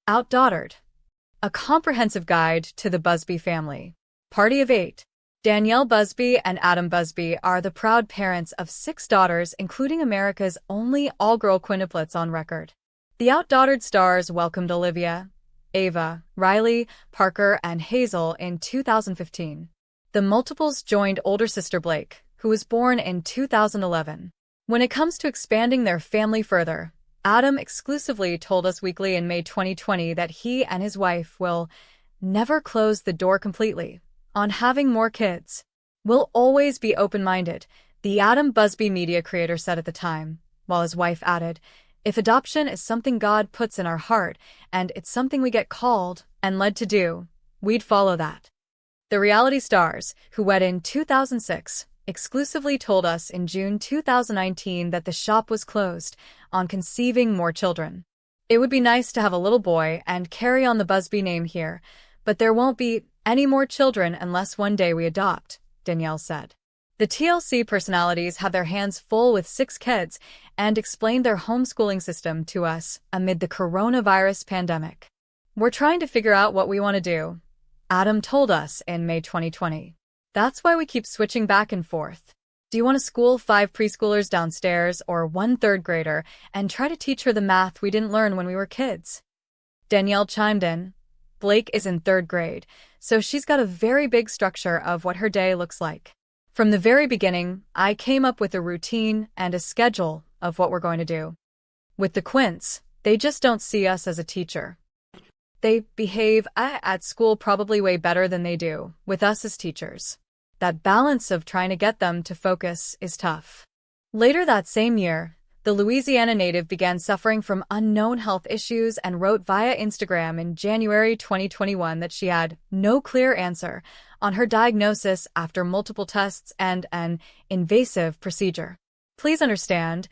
OutDaughtered, a comprehensive guide to the Busby family. Party of 8. Danielle Busby and Adam Busby are the proud parents of 6 daughters, including America's only all-girl quintuplets on record. The OutDaughtered stars welcomed Olivia, Ava, Riley, Parker, and Hazel in 2015. The multiples joined older sister Blake, who was born in 2011. When it comes to expanding their family further, Adam exclusively told Us Weekly in May 2020 that he and his wife will never close the door completely on having more kids. We'll always be open-minded, the Adam Busby media creator said at the time, while his wife added, "If adoption is something God puts in our heart and it's something we get called and led to do, we'd follow that." The reality stars, who wed in 2006, exclusively told us in June 2019 that the shop was closed on conceiving more children. "It would be nice to have a little boy and carry on the Busby name here, but there won't be any more children unless one day we adopt," Danielle said. The TLC personalities have their hands full with 6 kids and explained their homeschooling system to us amid the coronavirus pandemic. "We're trying to figure out what we want to do," Adam told us in May 2020. "That's why we keep switching back and forth. Do you want to school 5 preschoolers downstairs or 1 third grader and try to teach her the math we didn't learn when we were kids?" Danielle chimed in. "Blake is in 3rd grade, so she's got a very big structure of what her day looks like. From the very beginning, I came up with a routine and a schedule of what we're going to do. With the Quints, they just don't see us as a teacher. They behave at school probably way better than they do with us as teachers. That balance of trying to get them to focus is tough." Later that same year, the Louisiana native began suffering from unknown health issues and wrote via Instagram in January 2021 that she had no clear answer on her diagnosis after multiple tests and an invasive procedure. "Please understand,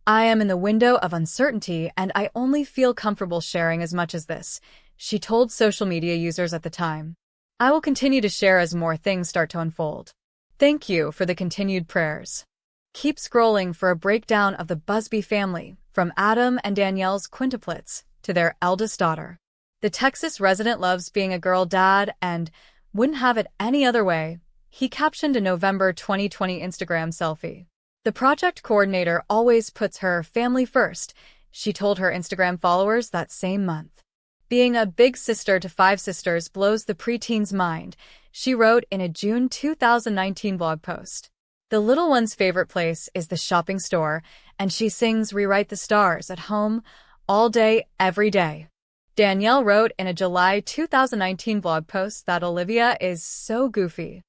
I am in the window of uncertainty and I only feel comfortable sharing as much as this," she told social media users at the time. "I will continue to share as more things start to unfold. Thank you for the continued prayers." Keep scrolling for a breakdown of the Busby family, from Adam and Danielle's quintuplets to their eldest daughter. The Texas resident loves being a girl dad and wouldn't have it any other way, he captioned a November 2020 Instagram selfie. "The project coordinator always puts her family first," she told her Instagram followers that same month. "Being a big sister to 5 sisters blows the preteen's mind," she wrote in a June 2019 blog post. "The little one's favorite place is the shopping store, and she sings Rewrite the Stars at home all day, every day." Danielle wrote in a July 2019 blog post that Olivia is so goofy.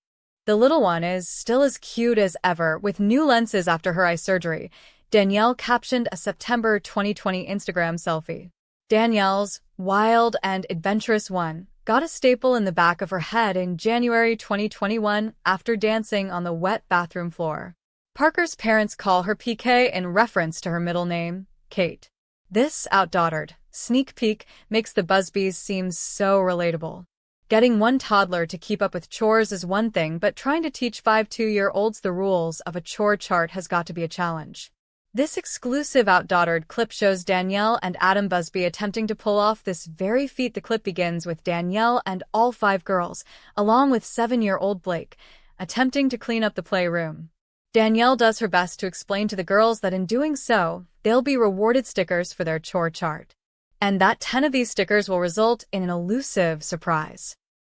"The little one is still as cute as ever with new lenses after her eye surgery," Danielle captioned a September 2020 Instagram selfie. Danielle's wild and adventurous one got a staple in the back of her head in January 2021 after dancing on the wet bathroom floor. Parker's parents call her PK in reference to her middle name, Kate. This OutDaughtered sneak peek makes the Busbys seem so relatable. Getting one toddler to keep up with chores is one thing, but trying to teach 5 2-year-olds the rules of a chore chart has got to be a challenge. This exclusive OutDaughtered clip shows Danielle and Adam Busby attempting to pull off this very feat. The clip begins with Danielle and all 5 girls, along with 7-year-old Blake, attempting to clean up the playroom. Danielle does her best to explain to the girls that in doing so, they'll be rewarded stickers for their chore chart, and that 10 of these stickers will result in an elusive surprise.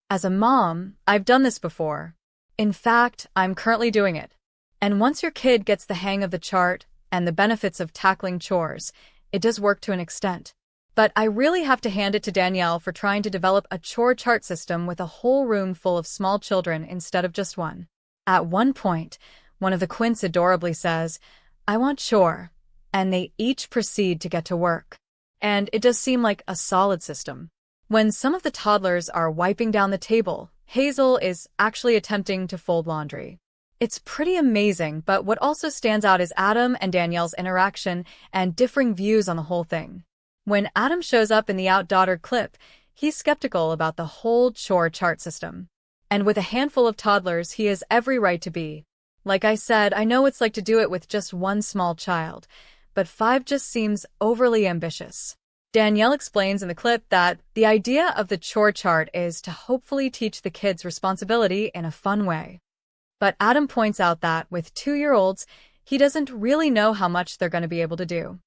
"As a mom, I've done this before. In fact, I'm currently doing it. And once your kid gets the hang of the chart and the benefits of tackling chores, it does work to an extent. But I really have to hand it to Danielle for trying to develop a chore chart system with a whole room full of small children instead of just one." At one point, one of the Quints adorably says, "I want chore," and they each proceed to get to work. And it does seem like a solid system. When some of the toddlers are wiping down the table, Hazel is actually attempting to fold laundry. It's pretty amazing, but what also stands out is Adam and Danielle's interaction and differing views on the whole thing. When Adam shows up in the OutDaughtered clip, he's skeptical about the whole chore chart system. And with a handful of toddlers, he has every right to be. "Like I said, I know it's like to do it with just one small child, but 5 just seems overly ambitious." Danielle explains in the clip that the idea of the chore chart is to hopefully teach the kids responsibility in a fun way. But Adam points out that with 2-year-olds, he doesn't really know how much they're going to be able to do.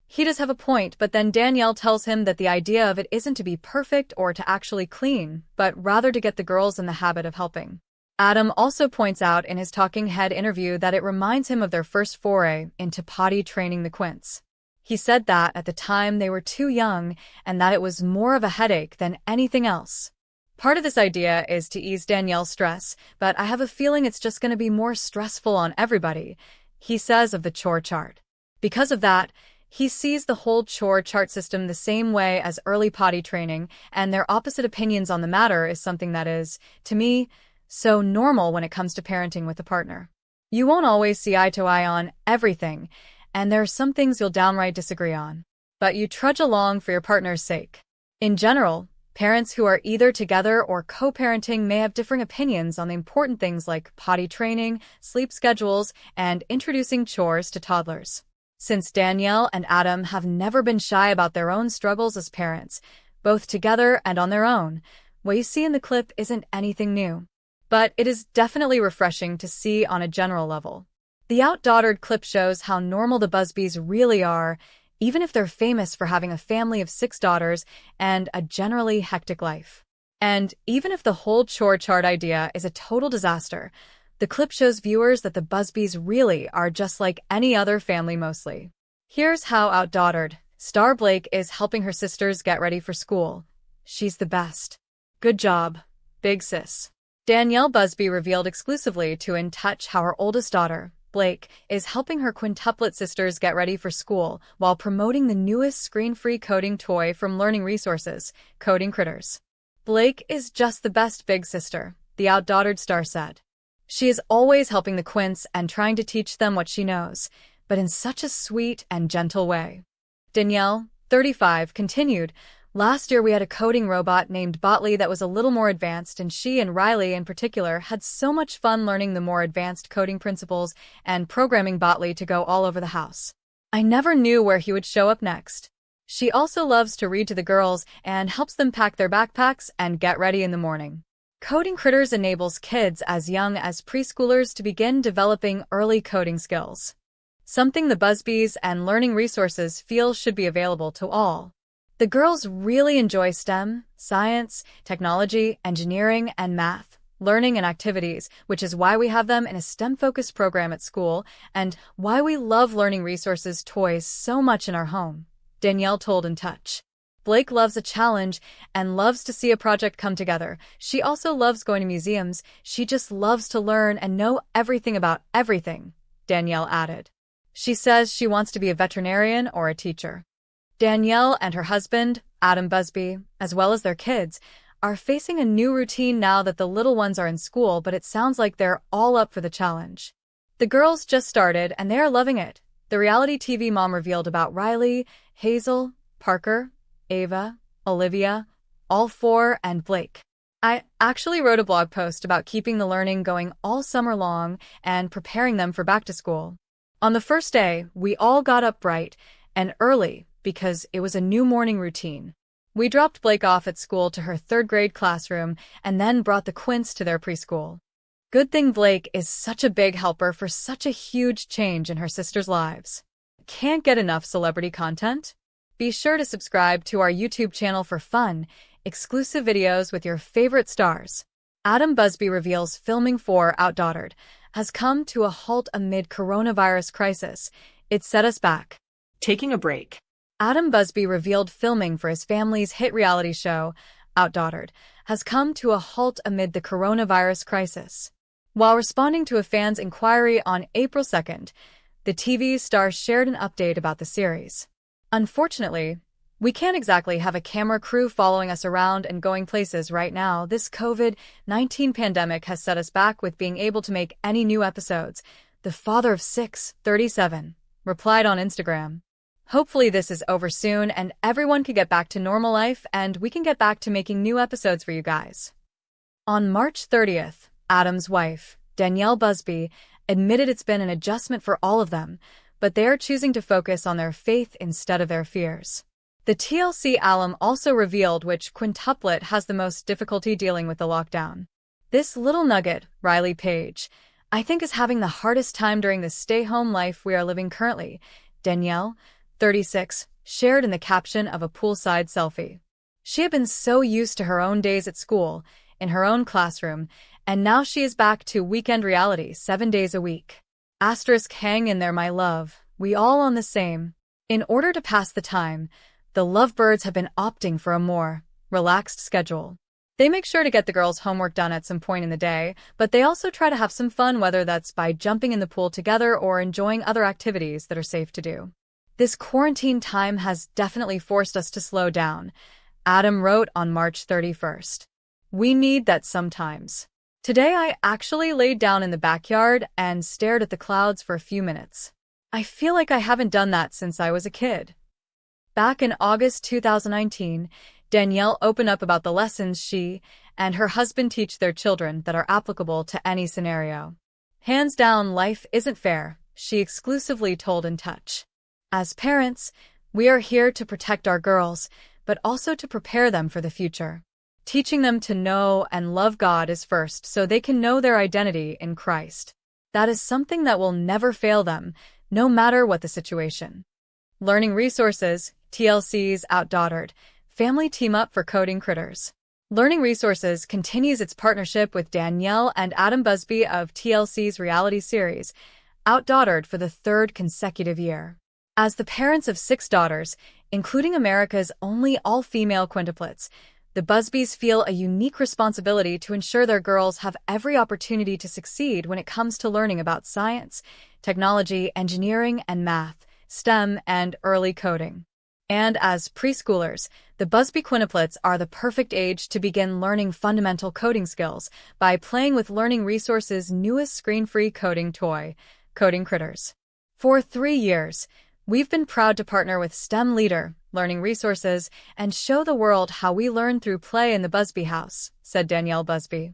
He does have a point, but then Danielle tells him that the idea of it isn't to be perfect or to actually clean, but rather to get the girls in the habit of helping. Adam also points out in his talking head interview that it reminds him of their first foray into potty training the Quints. He said that at the time they were too young and that it was more of a headache than anything else. Part of this idea is to ease Danielle's stress, but I have a feeling it's just going to be more stressful on everybody, he says of the chore chart. Because of that, he sees the whole chore chart system the same way as early potty training, and their opposite opinions on the matter is something that is, to me, so normal when it comes to parenting with a partner. You won't always see eye to eye on everything, and there are some things you'll downright disagree on. But you trudge along for your partner's sake. In general, parents who are either together or co-parenting may have differing opinions on the important things like potty training, sleep schedules, and introducing chores to toddlers. Since Danielle and Adam have never been shy about their own struggles as parents, both together and on their own, what you see in the clip isn't anything new. But it is definitely refreshing to see on a general level. The OutDaughtered clip shows how normal the Busbys really are, even if they're famous for having a family of 6 daughters and a generally hectic life. And even if the whole chore chart idea is a total disaster, the clip shows viewers that the Busbys really are just like any other family mostly. Here's how OutDaughtered star Blake is helping her sisters get ready for school. She's the best. Good job, big sis. Danielle Busby revealed exclusively to In Touch how her oldest daughter, Blake, is helping her quintuplet sisters get ready for school while promoting the newest screen-free coding toy from Learning Resources, Coding Critters. Blake is just the best big sister, the OutDaughtered star said. She is always helping the Quints and trying to teach them what she knows, but in such a sweet and gentle way. Danielle, 35, continued, "Last year we had a coding robot named Botley that was a little more advanced, and she and Riley in particular had so much fun learning the more advanced coding principles and programming Botley to go all over the house. I never knew where he would show up next. She also loves to read to the girls and helps them pack their backpacks and get ready in the morning." Coding Critters enables kids as young as preschoolers to begin developing early coding skills, something the Busbys and Learning Resources feel should be available to all. The girls really enjoy STEM, science, technology, engineering, and math, learning and activities, which is why we have them in a STEM-focused program at school and why we love Learning Resources toys so much in our home, Danielle told In Touch. Blake loves a challenge and loves to see a project come together. She also loves going to museums. She just loves to learn and know everything about everything, Danielle added. She says she wants to be a veterinarian or a teacher. Danielle and her husband, Adam Busby, as well as their kids, are facing a new routine now that the little ones are in school, but it sounds like they're all up for the challenge. The girls just started and they are loving it, the reality TV mom revealed about Riley, Hazel, Parker, Ava, Olivia, all 4, and Blake. I actually wrote a blog post about keeping the learning going all summer long and preparing them for back to school. On the first day, we all got up bright and early because it was a new morning routine. We dropped Blake off at school to her 3rd grade classroom and then brought the Quints to their preschool. Good thing Blake is such a big helper for such a huge change in her sisters' lives. Can't get enough celebrity content? Be sure to subscribe to our YouTube channel for fun, exclusive videos with your favorite stars. Adam Busby reveals filming for OutDaughtered has come to a halt amid coronavirus crisis. It set us back. Taking a break. Adam Busby revealed filming for his family's hit reality show, OutDaughtered, has come to a halt amid the coronavirus crisis. While responding to a fan's inquiry on April 2nd, the TV star shared an update about the series. "Unfortunately, we can't exactly have a camera crew following us around and going places right now. This COVID-19 pandemic has set us back with being able to make any new episodes," the father of 6, 37, replied on Instagram. "Hopefully this is over soon and everyone can get back to normal life and we can get back to making new episodes for you guys." On March 30th, Adam's wife, Danielle Busby, admitted it's been an adjustment for all of them, but they are choosing to focus on their faith instead of their fears. The TLC alum also revealed which quintuplet has the most difficulty dealing with the lockdown. This little nugget, Riley Page, I think is having the hardest time during the stay-home life we are living currently, Danielle, 36, shared in the caption of a poolside selfie. She had been so used to her own days at school, in her own classroom, and now she is back to weekend reality 7 days a week. Asterisk, hang in there, my love. We all on the same. In order to pass the time, the lovebirds have been opting for a more relaxed schedule. They make sure to get the girls' homework done at some point in the day, but they also try to have some fun, whether that's by jumping in the pool together or enjoying other activities that are safe to do. This quarantine time has definitely forced us to slow down, Adam wrote on March 31st. We need that sometimes. Today I actually laid down in the backyard and stared at the clouds for a few minutes. I feel like I haven't done that since I was a kid. Back in August 2019, Danielle opened up about the lessons she and her husband teach their children that are applicable to any scenario. Hands down, life isn't fair, she exclusively told In Touch. As parents, we are here to protect our girls, but also to prepare them for the future. Teaching them to know and love God is first so they can know their identity in Christ. That is something that will never fail them, no matter what the situation. Learning Resources, TLC's OutDaughtered, family team up for coding critters. Learning Resources continues its partnership with Danielle and Adam Busby of TLC's reality series, OutDaughtered, for the third consecutive year. As the parents of 6 daughters, including America's only all-female quintuplets, the Busbys feel a unique responsibility to ensure their girls have every opportunity to succeed when it comes to learning about science, technology, engineering, and math, STEM, and early coding. And as preschoolers, the Busby quintuplets are the perfect age to begin learning fundamental coding skills by playing with Learning Resources' newest screen-free coding toy, Coding Critters. For 3 years, we've been proud to partner with STEM leader, Learning Resources, and show the world how we learn through play in the Busby house, said Danielle Busby.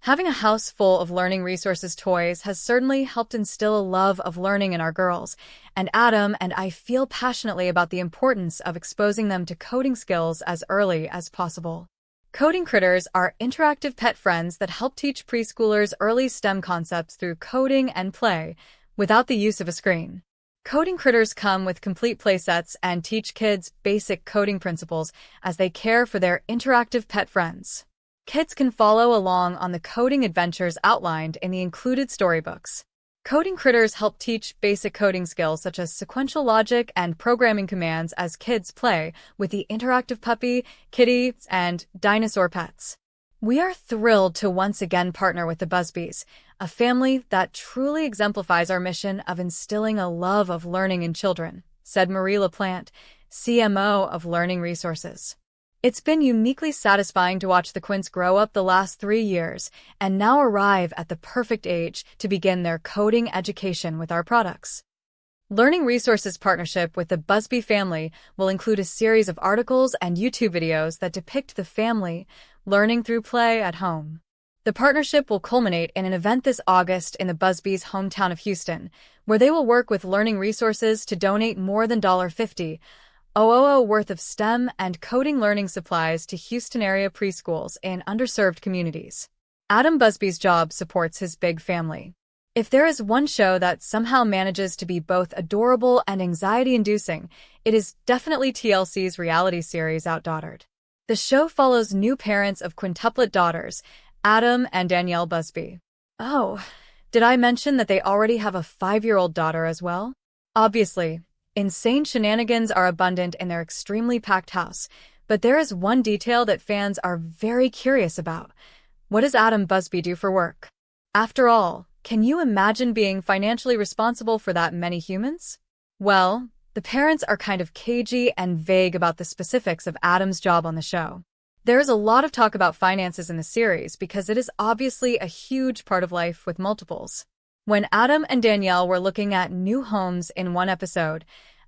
Having a house full of Learning Resources toys has certainly helped instill a love of learning in our girls, and Adam and I feel passionately about the importance of exposing them to coding skills as early as possible. Coding Critters are interactive pet friends that help teach preschoolers early STEM concepts through coding and play, without the use of a screen. Coding Critters come with complete playsets and teach kids basic coding principles as they care for their interactive pet friends. Kids can follow along on the coding adventures outlined in the included storybooks. Coding Critters help teach basic coding skills such as sequential logic and programming commands as kids play with the interactive puppy, kitty, and dinosaur pets. We are thrilled to once again partner with the Busbys, a family that truly exemplifies our mission of instilling a love of learning in children, said Marie LaPlante, CMO of Learning Resources. It's been uniquely satisfying to watch the Quints grow up the last 3 years and now arrive at the perfect age to begin their coding education with our products. Learning Resources' partnership with the Busby family will include a series of articles and YouTube videos that depict the family learning through play at home. The partnership will culminate in an event this August in the Busbys' hometown of Houston, where they will work with Learning Resources to donate more than $50,000 worth of STEM and coding learning supplies to Houston-area preschools in underserved communities. Adam Busby's job supports his big family. If there is one show that somehow manages to be both adorable and anxiety-inducing, it is definitely TLC's reality series OutDaughtered. The show follows new parents of quintuplet daughters, Adam and Danielle Busby. Oh, did I mention that they already have a 5-year-old daughter as well? Obviously, insane shenanigans are abundant in their extremely packed house, but there is one detail that fans are very curious about. What does Adam Busby do for work? After all, can you imagine being financially responsible for that many humans? Well, the parents are kind of cagey and vague about the specifics of Adam's job on the show. There is a lot of talk about finances in the series because it is obviously a huge part of life with multiples. When Adam and Danielle were looking at new homes in one episode,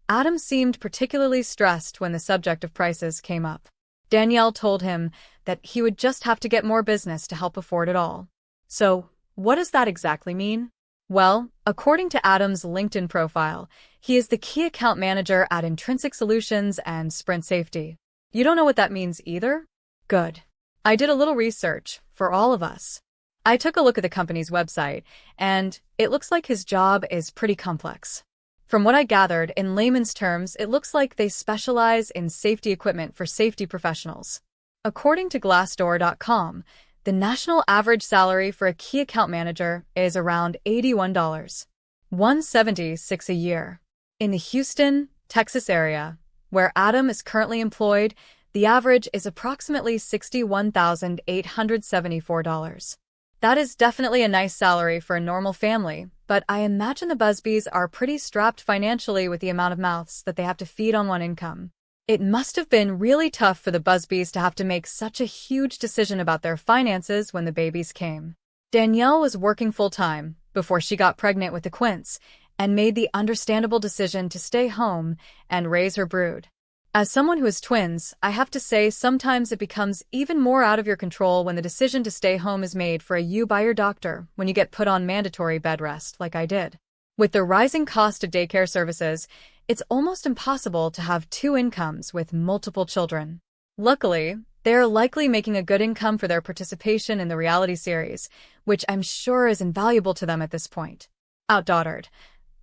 Adam seemed particularly stressed when the subject of prices came up. Danielle told him that he would just have to get more business to help afford it all. So, what does that exactly mean? Well, according to Adam's LinkedIn profile, he is the key account manager at Intrinsic Solutions and Sprint Safety. You don't know what that means either? Good. I did a little research for all of us. I took a look at the company's website, and it looks like his job is pretty complex. From what I gathered, in layman's terms, it looks like they specialize in safety equipment for safety professionals. According to Glassdoor.com, the national average salary for a key account manager is around $81,176 a year. In the Houston, Texas area, where Adam is currently employed, the average is approximately $61,874. That is definitely a nice salary for a normal family, but I imagine the Busbys are pretty strapped financially with the amount of mouths that they have to feed on one income. It must have been really tough for the Busbys to have to make such a huge decision about their finances when the babies came. Danielle was working full-time before she got pregnant with the Quints and made the understandable decision to stay home and raise her brood. As someone who has twins, I have to say sometimes it becomes even more out of your control when the decision to stay home is made for you by your doctor when you get put on mandatory bed rest like I did. With the rising cost of daycare services, it's almost impossible to have two incomes with multiple children. Luckily, they are likely making a good income for their participation in the reality series, which I'm sure is invaluable to them at this point. OutDaughtered.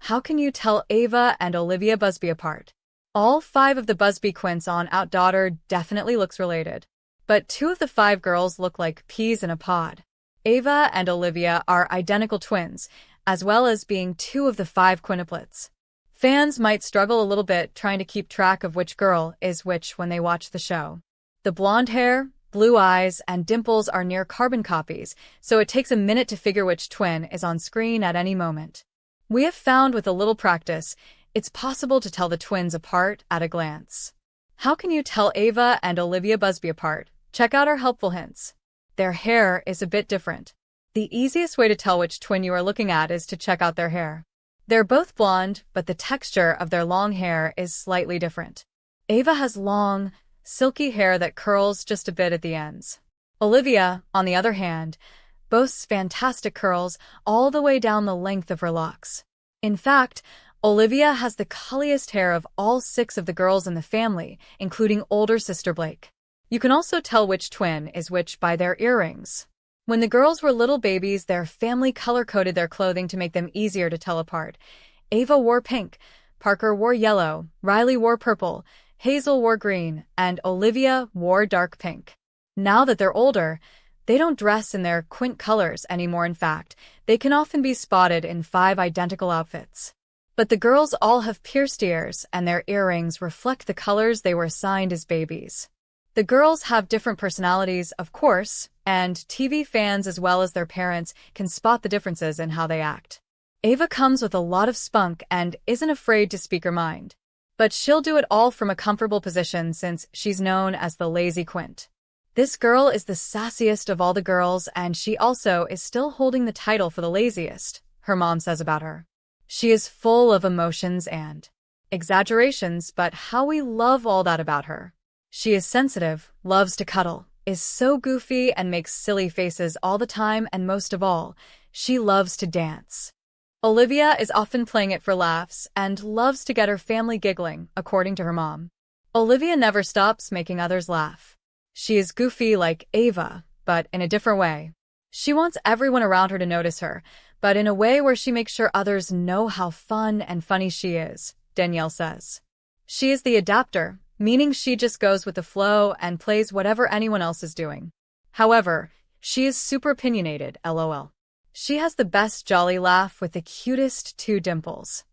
How can you tell Ava and Olivia Busby apart? All 5 of the Busby Quints on OutDaughtered definitely looks related. But 2 of the 5 girls look like peas in a pod. Ava and Olivia are identical twins, as well as being 2 of the 5 quintuplets. Fans might struggle a little bit trying to keep track of which girl is which when they watch the show. The blonde hair, blue eyes, and dimples are near carbon copies, so it takes a minute to figure which twin is on screen at any moment. We have found with a little practice, it's possible to tell the twins apart at a glance. How can you tell Ava and Olivia Busby apart? Check out our helpful hints. Their hair is a bit different. The easiest way to tell which twin you are looking at is to check out their hair. They're both blonde, but the texture of their long hair is slightly different. Ava has long, silky hair that curls just a bit at the ends. Olivia, on the other hand, boasts fantastic curls all the way down the length of her locks. In fact, Olivia has the curliest hair of all 6 of the girls in the family, including older sister Blake. You can also tell which twin is which by their earrings. When the girls were little babies, their family color-coded their clothing to make them easier to tell apart. Ava wore pink, Parker wore yellow, Riley wore purple, Hazel wore green, and Olivia wore dark pink. Now that they're older, they don't dress in their Quint colors anymore. In fact, they can often be spotted in 5 identical outfits. But the girls all have pierced ears, and their earrings reflect the colors they were assigned as babies. The girls have different personalities, of course, and TV fans as well as their parents can spot the differences in how they act. Ava comes with a lot of spunk and isn't afraid to speak her mind. But she'll do it all from a comfortable position since she's known as the lazy Quint. This girl is the sassiest of all the girls, and she also is still holding the title for the laziest, her mom says about her. She is full of emotions and exaggerations, but how we love all that about her. She is sensitive, loves to cuddle, is so goofy and makes silly faces all the time, and most of all, she loves to dance. Olivia is often playing it for laughs and loves to get her family giggling, according to her mom. Olivia never stops making others laugh. She is goofy like Ava, but in a different way. She wants everyone around her to notice her, but in a way where she makes sure others know how fun and funny she is, Danielle says. She is the adapter, meaning she just goes with the flow and plays whatever anyone else is doing. However, she is super opinionated, lol. She has the best jolly laugh with the cutest 2 dimples.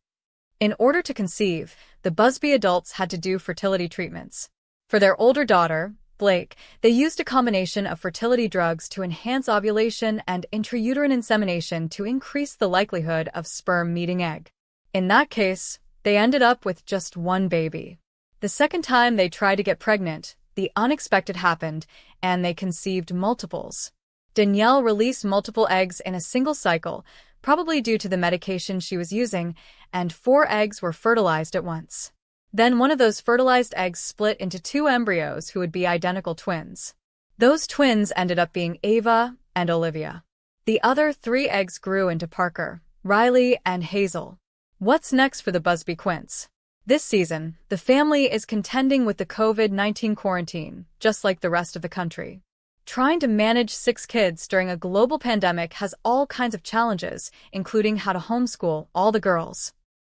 In order to conceive, the Busby adults had to do fertility treatments. For their older daughter, Blake, they used a combination of fertility drugs to enhance ovulation and intrauterine insemination to increase the likelihood of sperm meeting egg. In that case, they ended up with just 1 baby. The second time they tried to get pregnant, the unexpected happened, and they conceived multiples. Danielle released multiple eggs in a single cycle, probably due to the medication she was using, and 4 eggs were fertilized at once. Then one of those fertilized eggs split into 2 embryos who would be identical twins. Those twins ended up being Ava and Olivia. The other 3 eggs grew into Parker, Riley, and Hazel. What's next for the Busby Quints? This season, the family is contending with the COVID-19 quarantine, just like the rest of the country. Trying to manage 6 kids during a global pandemic has all kinds of challenges, including how to homeschool all the girls.